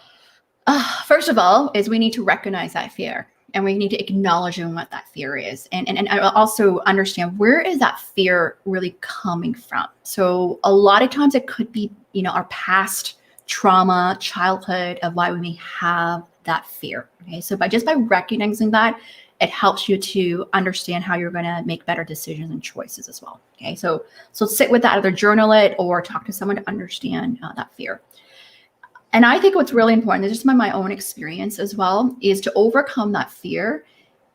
First of all, is we need to recognize that fear, and we need to acknowledge what that fear is, and also understand, where is that fear really coming from? So a lot of times it could be, our past trauma, childhood, of why we may have that fear. Okay. So by recognizing that, it helps you to understand how you're going to make better decisions and choices as well. Okay. So sit with that, either journal it or talk to someone to understand that fear. And I think what's really important, just my own experience as well, is to overcome that fear,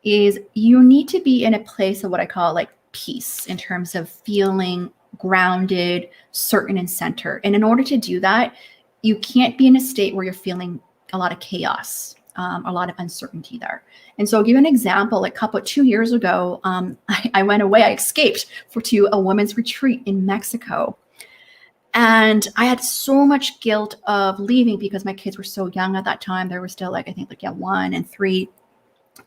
is you need to be in a place of what I call like peace, in terms of feeling grounded, certain, and centered. And in order to do that, you can't be in a state where you're feeling a lot of chaos, a lot of uncertainty there. And so I'll give you an example. Like 2 years ago, I went away. I escaped to a women's retreat in Mexico. And I had so much guilt of leaving, because my kids were so young at that time. They were still 1 and 3.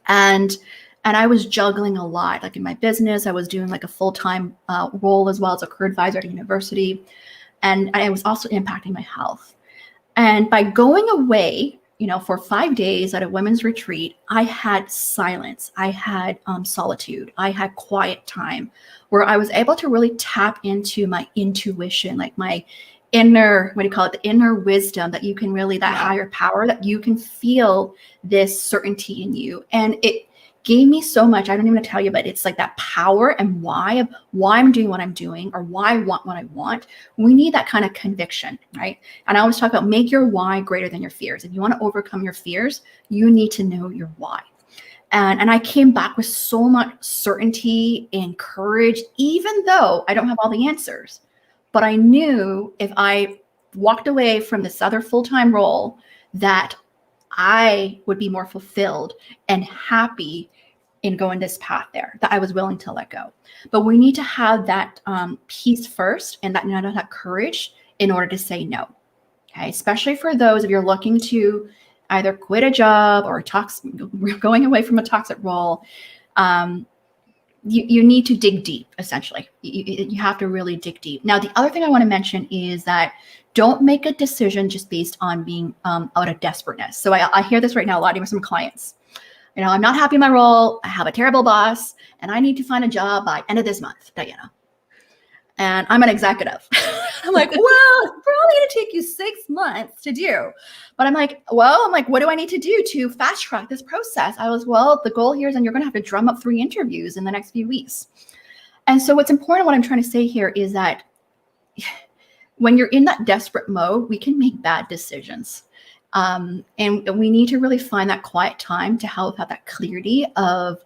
And I was juggling a lot, like in my business. I was doing like a full-time role as well as a career advisor at a university. And I was also impacting my health. And by going away, for 5 days at a women's retreat, I had silence. I had solitude. I had quiet time, where I was able to really tap into my intuition, like my inner, the inner wisdom, that you can really, that higher power, that you can feel this certainty in you. And gave me so much. I don't even tell you, but it's like that power and why I'm doing what I'm doing, or why I want what I want. We need that kind of conviction, right? And I always talk about make your why greater than your fears. If you want to overcome your fears, you need to know your why. And I came back with so much certainty and courage, even though I don't have all the answers. But I knew if I walked away from this other full-time role, that I would be more fulfilled and happy in going this path there, that I was willing to let go. But we need to have that peace first, and that courage in order to say no. Okay, especially for those if you're looking to either quit a job or going away from a toxic role. You need to dig deep, essentially. You have to really dig deep. Now, the other thing I want to mention is that don't make a decision just based on being out of desperateness. So I hear this right now a lot, even from clients. I'm not happy in my role. I have a terrible boss, and I need to find a job by end of this month, Diana. And I'm an executive. I'm like, well, it's probably going to take you 6 months to do. But I'm like, what do I need to do to fast track this process? The goal here is, and you're going to have to drum up 3 interviews in the next few weeks. And so what's important, what I'm trying to say here is that when you're in that desperate mode, we can make bad decisions. And we need to really find that quiet time to help have that clarity of,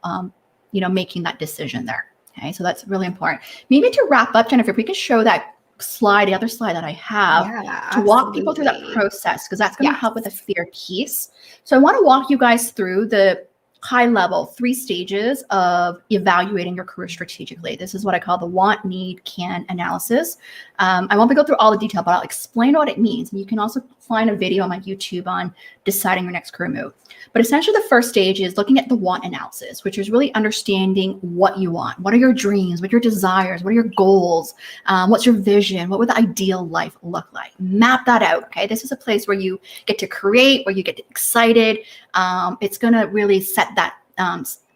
making that decision there. Okay, so that's really important. Maybe to wrap up, Jennifer, if we could show that slide, the other slide that I have, to walk people through that process, because that's going to help with the fear piece. So I want to walk you guys through the high level 3 stages of evaluating your career strategically. This is what I call the want, need, can analysis. I won't go through all the detail, but I'll explain what it means. And you can also find a video on my YouTube on deciding your next career move. But essentially the first stage is looking at the want analysis, which is really understanding what you want. What are your dreams? What are your desires? What are your goals? What's your vision? What would the ideal life look like? Map that out, okay? This is a place where you get to create, where you get excited. It's going to really set that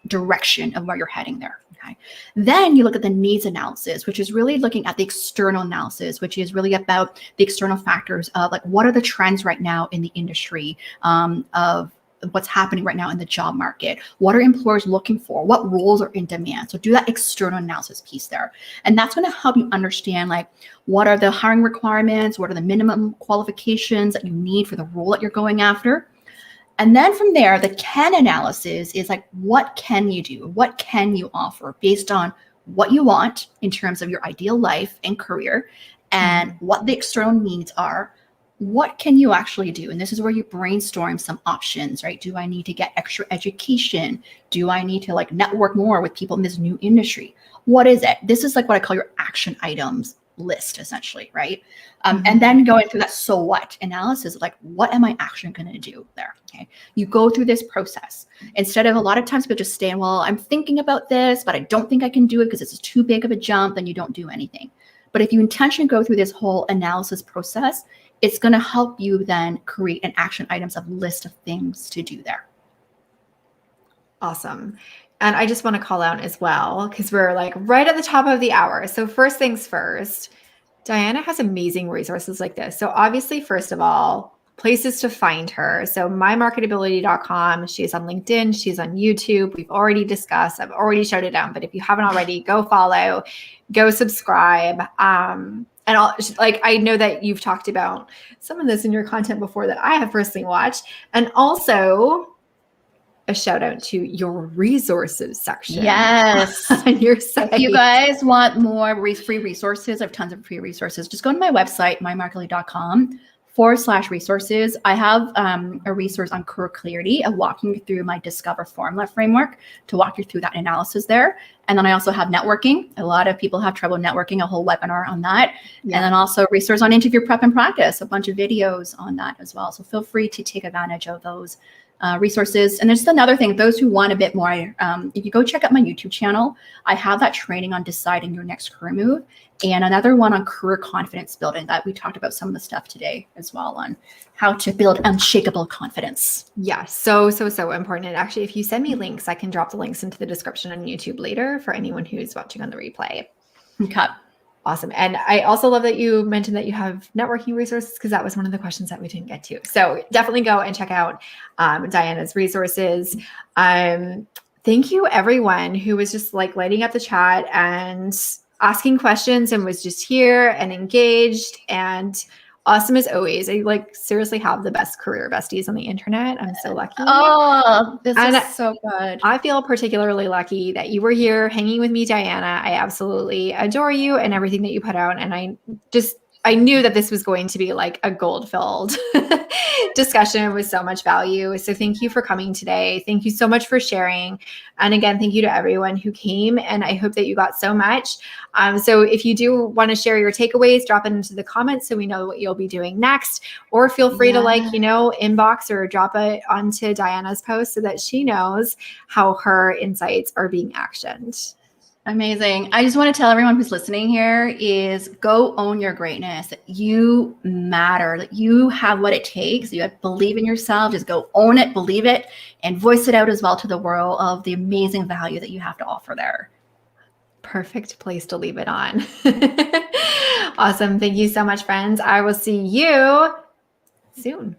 direction of where you're heading there. Okay. Then you look at the needs analysis, which is really looking at the external analysis, which is really about the external factors of like, what are the trends right now in the industry, of what's happening right now in the job market? What are employers looking for? What roles are in demand? So do that external analysis piece there. And that's going to help you understand like, what are the hiring requirements? What are the minimum qualifications that you need for the role that you're going after? And then from there, the can analysis is like, what can you do? What can you offer based on what you want in terms of your ideal life and career, and what the external needs are? What can you actually do? And this is where you brainstorm some options, right? Do I need to get extra education? Do I need to like network more with people in this new industry? What is it? This is like what I call your action items list, essentially, right? And then going through that so what analysis, like what am I actually going to do there? Okay, you go through this process instead of a lot of times people just saying, well, I'm thinking about this, but I don't think I can do it because it's too big of a jump, then you don't do anything. But if you intentionally go through this whole analysis process, it's going to help you then create an action items of list of things to do there. Awesome. And I just want to call out as well, because we're like right at the top of the hour. So first things first, Diana has amazing resources like this. So obviously, first of all, places to find her. So mymarketability.com. She's on LinkedIn. She's on YouTube. We've already discussed. I've already shut it down. But if you haven't already, go follow, go subscribe. And I know that you've talked about some of this in your content before that I have personally watched. And also a shout out to your resources section. Yes. On your site. If you guys want more free resources, I have tons of free resources. Just go to my website, mymarketability.com/resources. I have a resource on career clarity of walking you through my Discover Formula framework to walk you through that analysis there. And then I also have networking. A lot of people have trouble networking, a whole webinar on that. Yeah. And then also a resource on interview prep and practice, a bunch of videos on that as well. So feel free to take advantage of those resources. And there's just another thing, those who want a bit more, if you go check out my YouTube channel, I have that training on deciding your next career move, and another one on career confidence building that we talked about some of the stuff today as well on how to build unshakable confidence. Yeah, so important. And actually, if you send me links, I can drop the links into the description on YouTube later for anyone who's watching on the replay. Okay. Awesome. And I also love that you mentioned that you have networking resources, because that was one of the questions that we didn't get to. So definitely go and check out Diana's resources. Thank you, everyone who was just like lighting up the chat and asking questions and was just here and engaged and awesome as always. I like seriously have the best career besties on the internet. I'm so lucky. Oh, this And is so good. I feel particularly lucky that you were here hanging with me, Diana. I absolutely adore you and everything that you put out. And I knew that this was going to be like a gold-filled discussion with so much value. So thank you for coming today. Thank you so much for sharing. And again, thank you to everyone who came. And I hope that you got so much. So if you do want to share your takeaways, drop it into the comments so we know what you'll be doing next. Or feel free to inbox or drop it onto Diana's post so that she knows how her insights are being actioned. Amazing. I just want to tell everyone who's listening here is go own your greatness. You matter. That you have what it takes. You have to believe in yourself. Just go own it, believe it, and voice it out as well to the world of the amazing value that you have to offer there. Perfect place to leave it on. Awesome. Thank you so much, friends. I will see you soon.